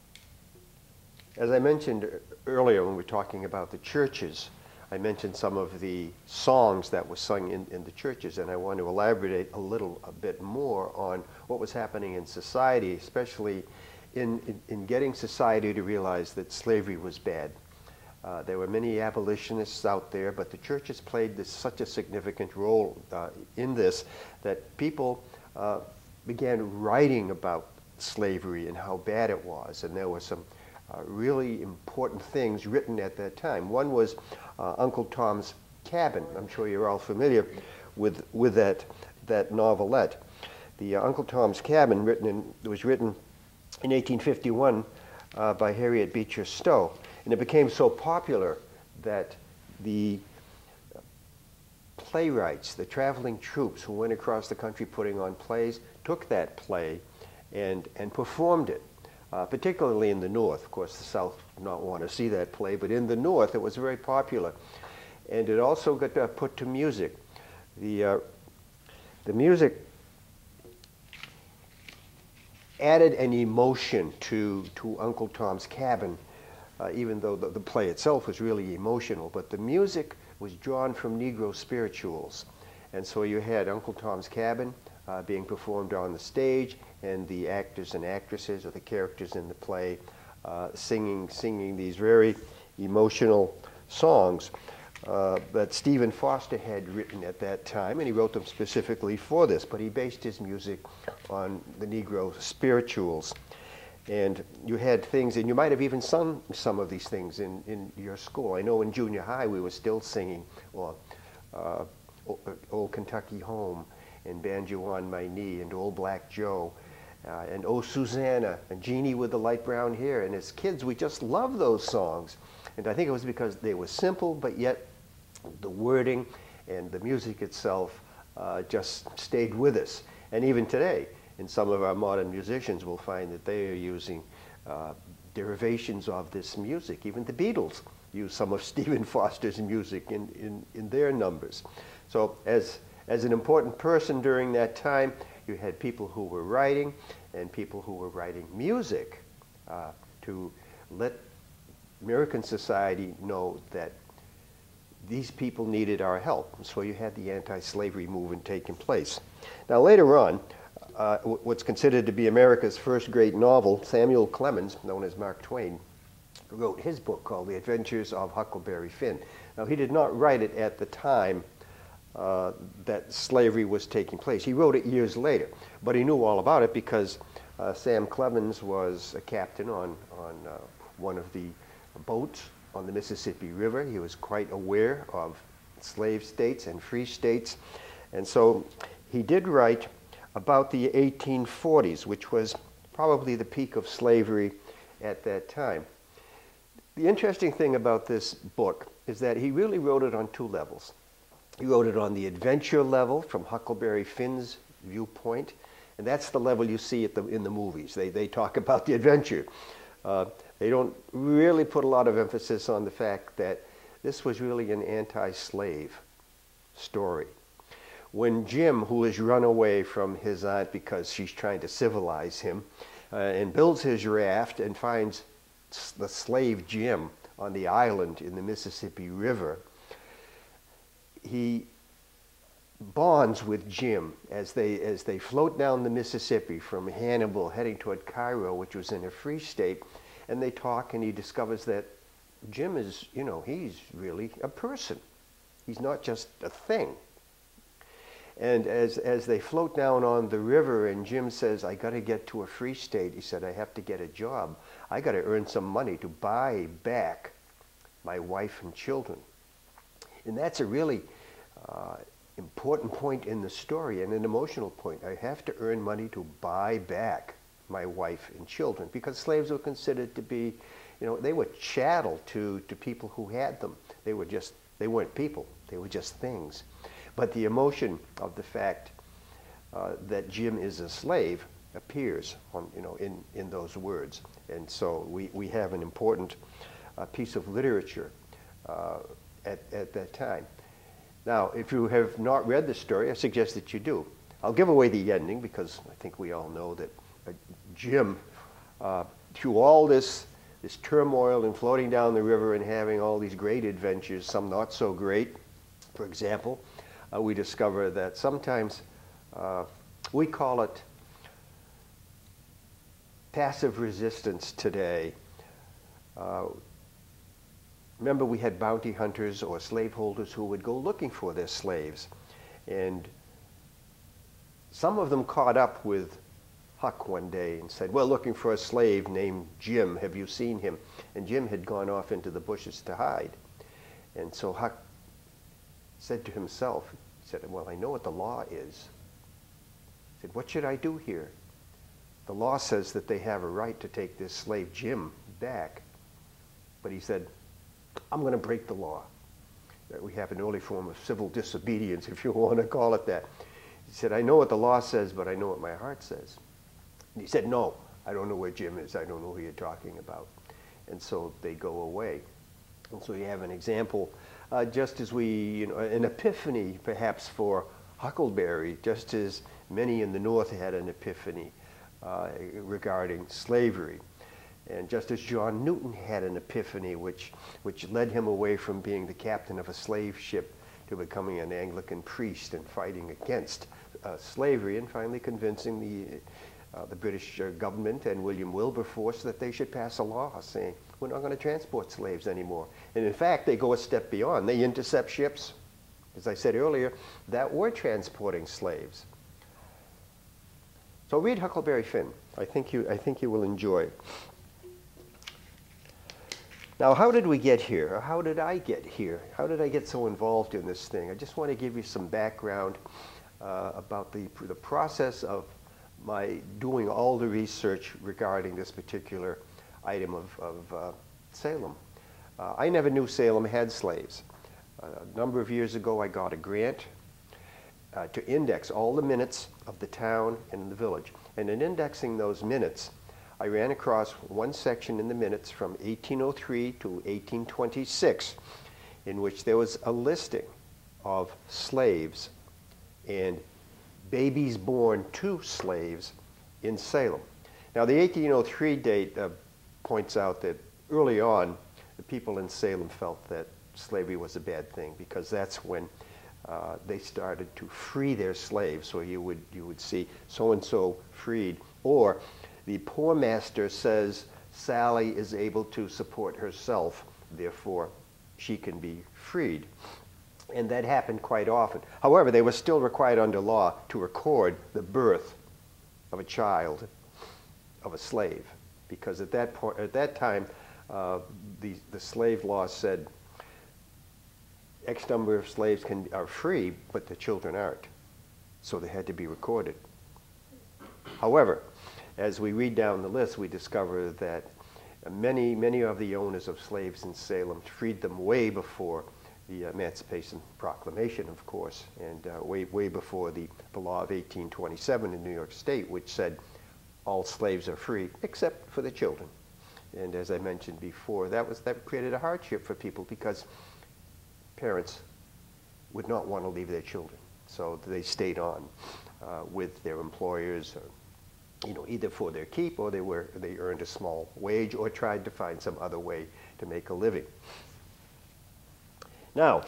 A: As I mentioned earlier when we were talking about the churches, I mentioned some of the songs that were sung in the churches, and I want to elaborate a bit more on what was happening in society, especially in getting society to realize that slavery was bad. There were many abolitionists out there, but the churches played such a significant role in this that people began writing about slavery and how bad it was, and there were some really important things written at that time. One was Uncle Tom's Cabin. I'm sure you're all familiar with that novelette. The Uncle Tom's Cabin was written in 1851 by Harriet Beecher Stowe, and it became so popular that the playwrights, the traveling troops who went across the country putting on plays, took that play and performed it. Particularly in the North. Of course, the South did not want to see that play, but in the North it was very popular. And it also got put to music. The music added an emotion to Uncle Tom's Cabin, even though the play itself was really emotional, but the music was drawn from Negro spirituals. And so you had Uncle Tom's Cabin being performed on the stage, and the actors and actresses or the characters in the play singing these very emotional songs that Stephen Foster had written at that time, and he wrote them specifically for this, but he based his music on the Negro spirituals. And you had things, and you might have even sung some of these things in your school. I know in junior high we were still singing Old Kentucky Home, and Banjo on My Knee, and Old Black Joe, and Oh Susanna, and Jeannie with the Light Brown Hair. And as kids, we just loved those songs. And I think it was because they were simple, but yet the wording and the music itself just stayed with us. And even today, And some of our modern musicians will find that they are using derivations of this music. Even the Beatles use some of Stephen Foster's music in their numbers. So as an important person during that time, you had people who were writing and people who were writing music to let American society know that these people needed our help. So you had the anti-slavery movement taking place. Now later on, what's considered to be America's first great novel, Samuel Clemens, known as Mark Twain, wrote his book called The Adventures of Huckleberry Finn. Now he did not write it at the time that slavery was taking place. He wrote it years later, but he knew all about it because Sam Clemens was a captain on one of the boats on the Mississippi River. He was quite aware of slave states and free states, and so he did write about the 1840s, which was probably the peak of slavery at that time. The interesting thing about this book is that he really wrote it on two levels. He wrote it on the adventure level from Huckleberry Finn's viewpoint, and that's the level you see in the movies. They talk about the adventure. They don't really put a lot of emphasis on the fact that this was really an anti-slave story. When Jim, who has run away from his aunt because she's trying to civilize him, and builds his raft and finds the slave Jim on the island in the Mississippi River, he bonds with Jim as they float down the Mississippi from Hannibal heading toward Cairo, which was in a free state, and they talk, and he discovers that Jim is, he's really a person. He's not just a thing. And as they float down on the river, and Jim says, I got to get to a free state. He said, I have to get a job. I got to earn some money to buy back my wife and children. And that's a really important point in the story, and an emotional point. I have to earn money to buy back my wife and children, because slaves were considered to be, they were chattel to people who had them. They weren't people. They were just things. But the emotion of the fact that Jim is a slave appears in those words. And so we have an important piece of literature at that time. Now, if you have not read the story, I suggest that you do. I'll give away the ending because I think we all know that Jim, through all this turmoil and floating down the river and having all these great adventures, some not so great, for example, we discover that sometimes we call it passive resistance today. Remember, we had bounty hunters or slaveholders who would go looking for their slaves. And some of them caught up with Huck one day and said, we're looking for a slave named Jim. Have you seen him? And Jim had gone off into the bushes to hide. And so Huck said to himself, he said, well, I know what the law is. He said, what should I do here? The law says that they have a right to take this slave Jim back. But he said, I'm going to break the law. We have an early form of civil disobedience, if you want to call it that. He said, I know what the law says, but I know what my heart says. And he said, no, I don't know where Jim is. I don't know who you're talking about. And so they go away. And so you have an example, just as an epiphany perhaps for Huckleberry, just as many in the North had an epiphany regarding slavery. And just as John Newton had an epiphany which led him away from being the captain of a slave ship to becoming an Anglican priest and fighting against slavery, and finally convincing the British government and William Wilberforce that they should pass a law saying, we're not going to transport slaves anymore. And in fact, they go a step beyond. They intercept ships, as I said earlier, that were transporting slaves. So read Huckleberry Finn. I think you will enjoy it. Now, how did we get here? Or how did I get here? How did I get so involved in this thing? I just want to give you some background about the process of my doing all the research regarding this particular item of Salem. I never knew Salem had slaves. A number of years ago, I got a grant to index all the minutes of the town and the village. And in indexing those minutes, I ran across one section in the minutes from 1803 to 1826 in which there was a listing of slaves and babies born to slaves in Salem. Now the 1803 date points out that early on the people in Salem felt that slavery was a bad thing because that's when they started to free their slaves. So you would see so-and-so freed, or the poor master says Sally is able to support herself, therefore she can be freed. And that happened quite often. However, they were still required under law to record the birth of a child, of a slave, because at that time, the slave law said X number of slaves are free, but the children aren't. So they had to be recorded. However, as we read down the list, we discover that many of the owners of slaves in Salem freed them way before the Emancipation Proclamation, of course, and way before the law of 1827 in New York State, which said all slaves are free except for the children. And as I mentioned before, that created a hardship for people because parents would not want to leave their children, so they stayed on with their employers, either for their keep or they earned a small wage or tried to find some other way to make a living. Now,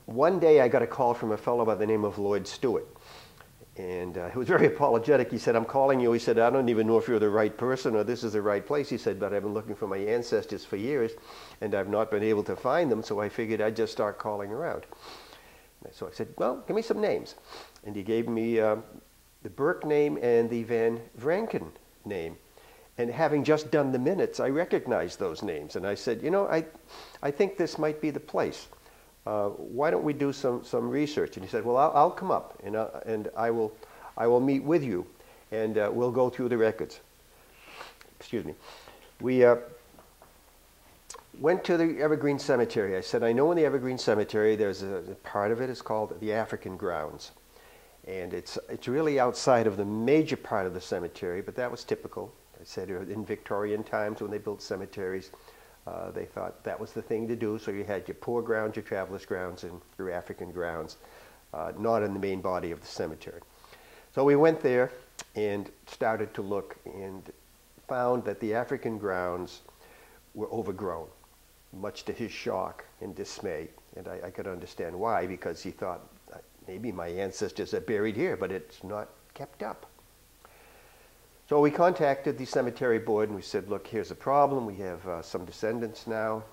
A: one day I got a call from a fellow by the name of Lloyd Stewart. And he was very apologetic. He said, "I'm calling you." He said, "I don't even know if you're the right person or this is the right place." He said, "But I've been looking for my ancestors for years and I've not been able to find them, so I figured I'd just start calling around." So I said, "Well, give me some names." And he gave me the Burke name and the Van Vranken name. And having just done the minutes, I recognized those names. And I said, I think this might be the place. Why don't we do some research? And he said, "Well, I'll come up and I will meet with you and we'll go through the records." Excuse me. We went to the Evergreen Cemetery. I said, "I know in the Evergreen Cemetery there's a part of it is called the African Grounds. And it's really outside of the major part of the cemetery, but that was typical." I said in Victorian times when they built cemeteries, they thought that was the thing to do. So you had your poor grounds, your travelers' grounds, and your African grounds, not in the main body of the cemetery. So we went there and started to look and found that the African grounds were overgrown, much to his shock and dismay. And I could understand why, because he thought, maybe my ancestors are buried here, but it's not kept up. So we contacted the cemetery board and we said, "Look, here's a problem. We have some descendants now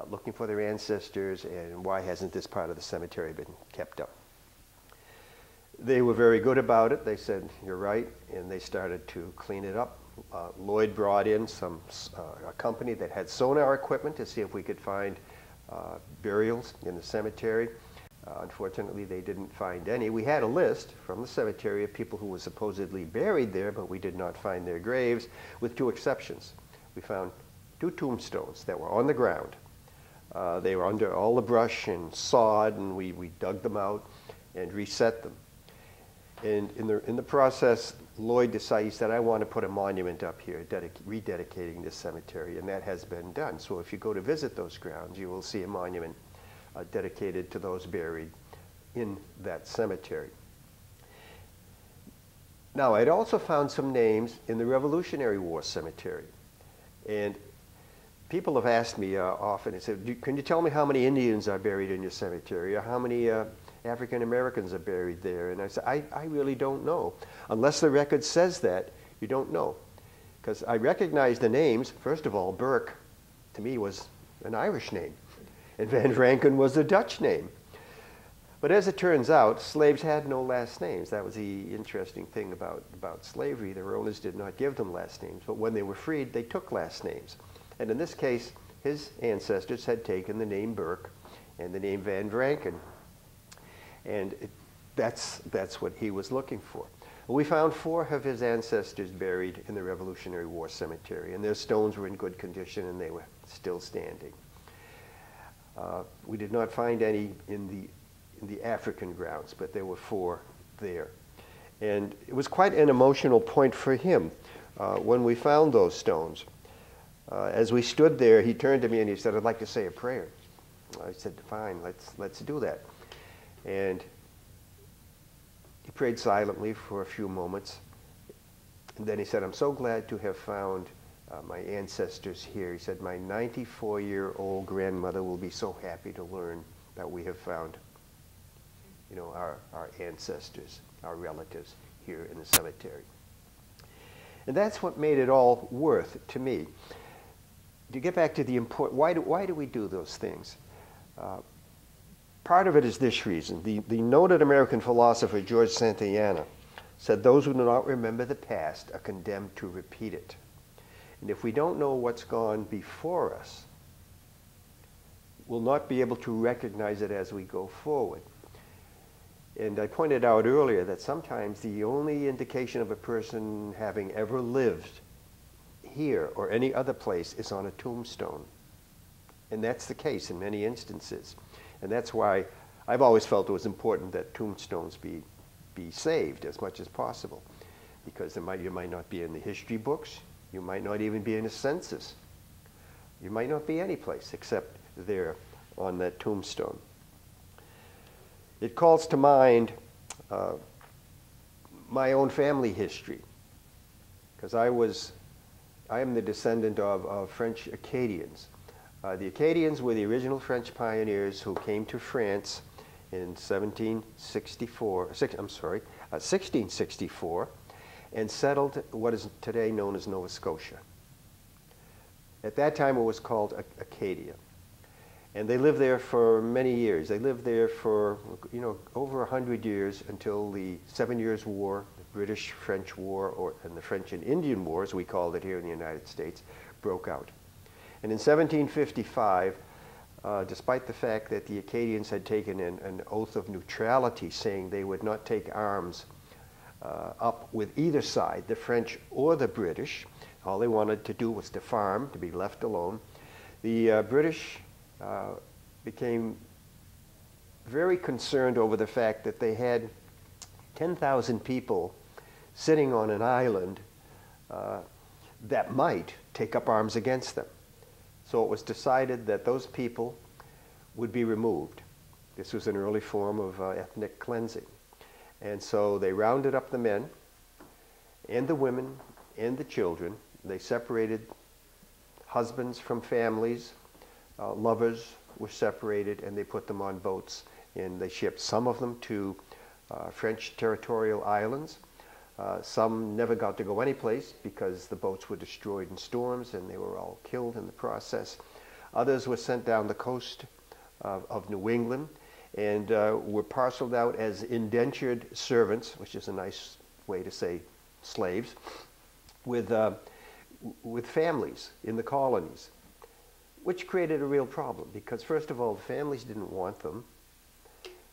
A: looking for their ancestors, and why hasn't this part of the cemetery been kept up?" They were very good about it. They said, "You're right," and they started to clean it up. Lloyd brought in a company that had sonar equipment to see if we could find burials in the cemetery. Unfortunately, they didn't find any. We had a list from the cemetery of people who were supposedly buried there, but we did not find their graves, with two exceptions. We found 2 tombstones that were on the ground. They were under all the brush and sod, and we dug them out and reset them. And in the process, Lloyd decided, he said, "I want to put a monument up here, rededicating this cemetery," and that has been done. So if you go to visit those grounds, you will see a monument dedicated to those buried in that cemetery. Now, I'd also found some names in the Revolutionary War cemetery. And people have asked me often, they said, "Can you tell me how many Indians are buried in your cemetery, or how many African Americans are buried there?" And I said, I really don't know. Unless the record says that, you don't know. Because I recognize the names. First of all, Burke, to me, was an Irish name. And Van Vranken was a Dutch name. But as it turns out, slaves had no last names. That was the interesting thing about slavery. Their owners did not give them last names. But when they were freed, they took last names. And in this case, his ancestors had taken the name Burke and the name Van Vranken. And that's what he was looking for. We found 4 of his ancestors buried in the Revolutionary War cemetery. And their stones were in good condition and they were still standing. We did not find any in the African grounds, but there were 4 there. And it was quite an emotional point for him when we found those stones. As we stood there, he turned to me and he said, "I'd like to say a prayer." I said, "Fine, let's do that." And he prayed silently for a few moments. And then he said, "I'm so glad to have found my ancestors here." He said, "My 94-year-old grandmother will be so happy to learn that we have found, you know, our ancestors, our relatives here in the cemetery." And that's what made it all worth to me. To get back to the important, why do we do those things? Part of it is this reason. The noted American philosopher George Santayana said, "Those who do not remember the past are condemned to repeat it." And if we don't know what's gone before us, we'll not be able to recognize it as we go forward. And I pointed out earlier that sometimes the only indication of a person having ever lived here or any other place is on a tombstone. And that's the case in many instances. And that's why I've always felt it was important that tombstones be saved as much as possible. Because you might not be in the history books. You might not even be in a census. You might not be any place except there on that tombstone. It calls to mind my own family history. Because I am the descendant of French Acadians. The Acadians were the original French pioneers who came to France in 1664 and settled what is today known as Nova Scotia. At that time it was called Acadia. And they lived there for many years. They lived there for, you know, over 100 years until the 7 Years' War, the British-French War, and the French and Indian War, as we called it here in the United States, broke out. And in 1755, despite the fact that the Acadians had taken an oath of neutrality saying they would not take arms up with either side, the French or the British, all they wanted to do was to farm, to be left alone, the British became very concerned over the fact that they had 10,000 people sitting on an island that might take up arms against them. So it was decided that those people would be removed. This was an early form of ethnic cleansing. And so they rounded up the men and the women and the children. They separated husbands from families. Lovers were separated, and they put them on boats, and they shipped some of them to French territorial islands. Some never got to go anyplace because the boats were destroyed in storms and they were all killed in the process. Others were sent down the coast of New England and were parceled out as indentured servants, which is a nice way to say slaves, with families in the colonies, which created a real problem because, first of all, the families didn't want them.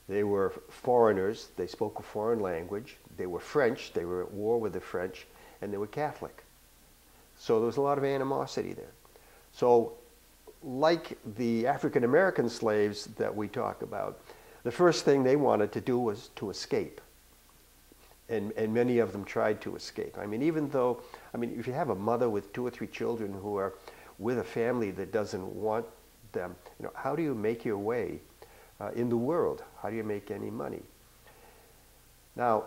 A: They were foreigners. They spoke a foreign language. They were French. They were at war with the French, and they were Catholic. So there was a lot of animosity there. So like the African American slaves that we talk about, the first thing they wanted to do was to escape. And many of them tried to escape. I mean, even though, I mean, if you have a mother with 2 or 3 children who are with a family that doesn't want them, you know, how do you make your way in the world? How do you make any money? Now,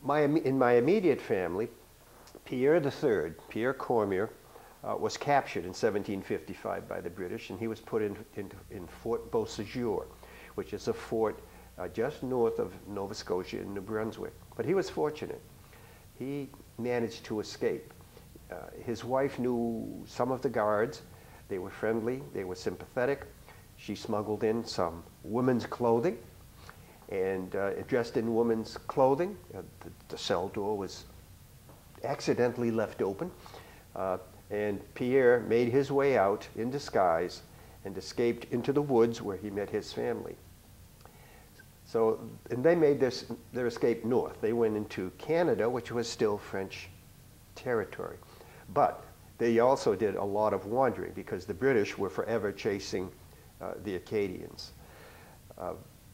A: in my immediate family, Pierre III, Pierre Cormier, was captured in 1755 by the British, and he was put in Fort Beausejour, which is a fort just north of Nova Scotia in New Brunswick. But he was fortunate. He managed to escape. His wife knew some of the guards. They were friendly. They were sympathetic. She smuggled in some women's clothing, and dressed in women's clothing. The cell door was accidentally left open, and Pierre made his way out in disguise and escaped into the woods where he met his family. So, and they made their escape north. They went into Canada, which was still French territory. But they also did a lot of wandering because the British were forever chasing the Acadians.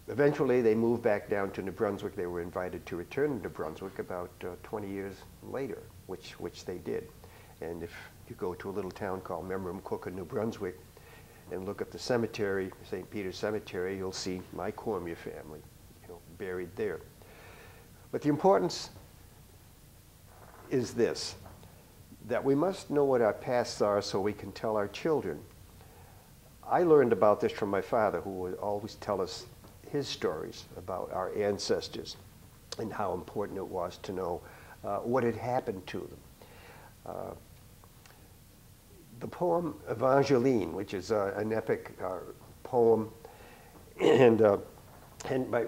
A: Eventually, they moved back down to New Brunswick. They were invited to return to New Brunswick about 20 years later, which they did. And if you go to a little town called Memramcook, New Brunswick, and look at the cemetery, St. Peter's Cemetery, you'll see my Cormier family, buried there. But the importance is this, that we must know what our pasts are so we can tell our children. I learned about this from my father, who would always tell us his stories about our ancestors and how important it was to know what had happened to them. The poem Evangeline, which is an epic poem and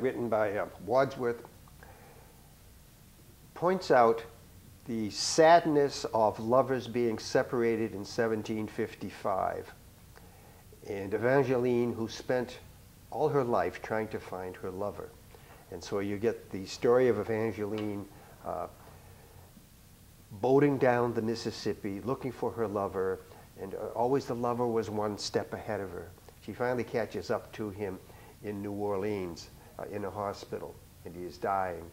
A: written by Wordsworth, points out the sadness of lovers being separated in 1755. And Evangeline, who spent all her life trying to find her lover. And so you get the story of Evangeline boating down the Mississippi, looking for her lover, and always the lover was one step ahead of her. She finally catches up to him in New Orleans in a hospital, and he is dying.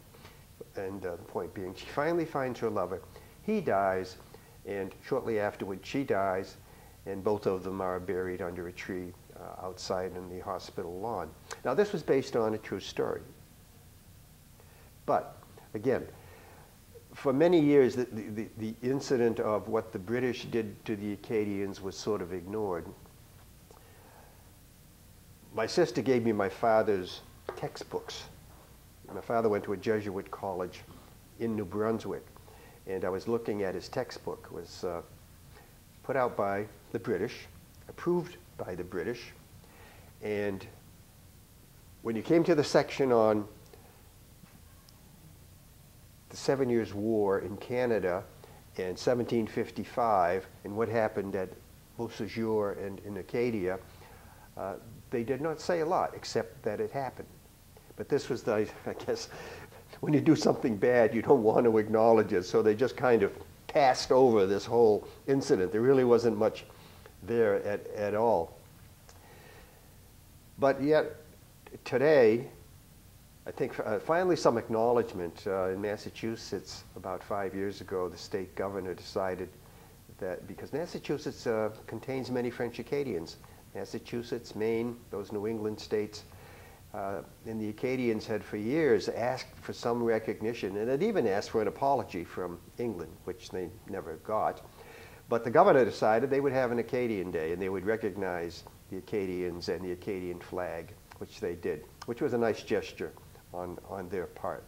A: And the point being, she finally finds her lover. He dies, and shortly afterward she dies, and both of them are buried under a tree outside in the hospital lawn. Now, this was based on a true story. But, again, for many years, the incident of what the British did to the Acadians was sort of ignored. My sister gave me my father's textbooks. My father went to a Jesuit college in New Brunswick, and I was looking at his textbook. It was put out by the British, approved by the British, and when you came to the section on the 7 Years' War in Canada in 1755 and what happened at Beausejour and in Acadia, they did not say a lot except that it happened. But this was I guess, when you do something bad, you don't want to acknowledge it, so they just kind of passed over this whole incident. There really wasn't much there at all. But yet, today, I think finally some acknowledgement. In Massachusetts, about 5 years ago, the state governor decided that because Massachusetts contains many French Acadians, Massachusetts, Maine, those New England states, and the Acadians had for years asked for some recognition, and had even asked for an apology from England, which they never got. But the governor decided they would have an Acadian Day, and they would recognize the Acadians and the Acadian flag, which they did, which was a nice gesture on their part.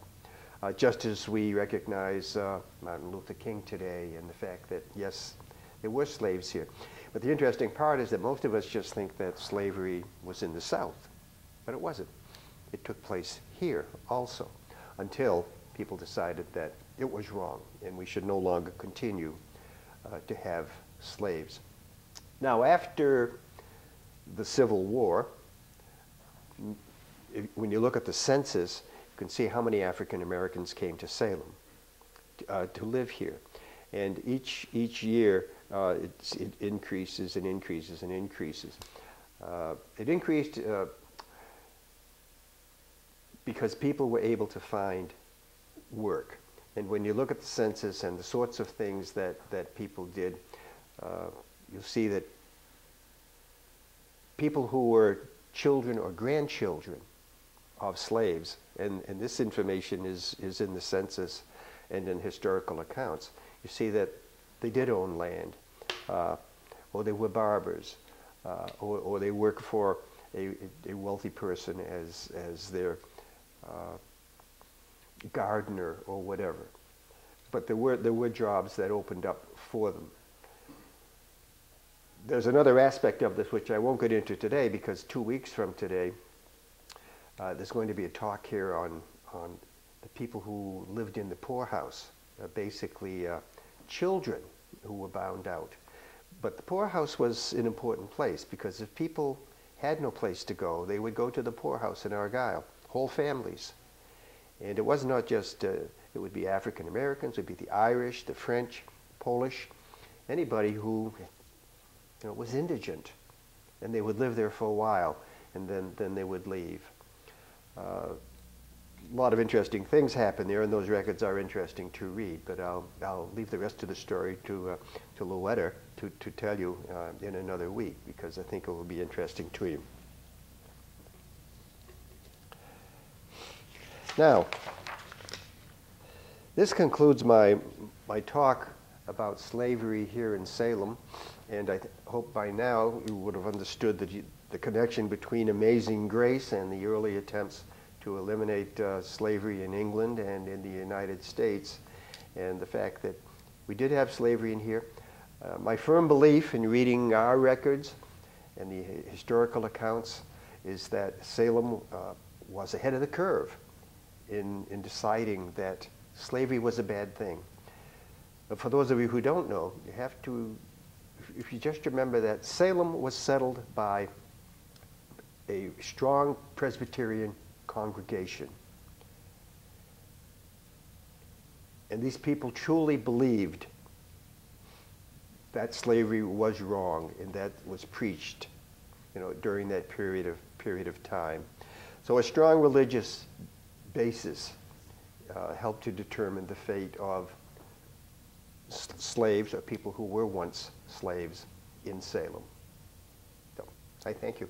A: Just as we recognize Martin Luther King today and the fact that, yes, there were slaves here. But the interesting part is that most of us just think that slavery was in the South. But it wasn't. It took place here also, until people decided that it was wrong and we should no longer continue to have slaves. Now, after the Civil War, when you look at the census, you can see how many African Americans came to Salem to live here. And each year, it increases and increases and increases. It increased because people were able to find work. And when you look at the census and the sorts of things that people did, you'll see that people who were children or grandchildren of slaves, and this information is in the census and in historical accounts, you see that they did own land, or they were barbers, or they worked for a wealthy person as their gardener or whatever. But there were jobs that opened up for them. There's another aspect of this which I won't get into today, because 2 weeks from today there's going to be a talk here on the people who lived in the poorhouse, basically children who were bound out. But the poorhouse was an important place, because if people had no place to go, they would go to the poorhouse in Argyle, whole families. And it was not just, it would be African Americans, it would be the Irish, the French, Polish, anybody who was indigent. and they would live there for a while, and then they would leave. A lot of interesting things happen there, and those records are interesting to read. But I'll leave the rest of the story to Louetta to tell you in another week, because I think it will be interesting to you. Now, this concludes my talk about slavery here in Salem, and I hope by now you would have understood the connection between Amazing Grace and the early attempts to eliminate slavery in England and in the United States, and the fact that we did have slavery in here. My firm belief in reading our records and the historical accounts is that Salem was ahead of the curve in deciding that slavery was a bad thing. But for those of you who don't know, you have to, if you just remember that Salem was settled by a strong Presbyterian congregation. And these people truly believed that slavery was wrong, and that was preached, during that period of time. So a strong religious basis helped to determine the fate of slaves, or people who were once slaves in Salem. So I thank you.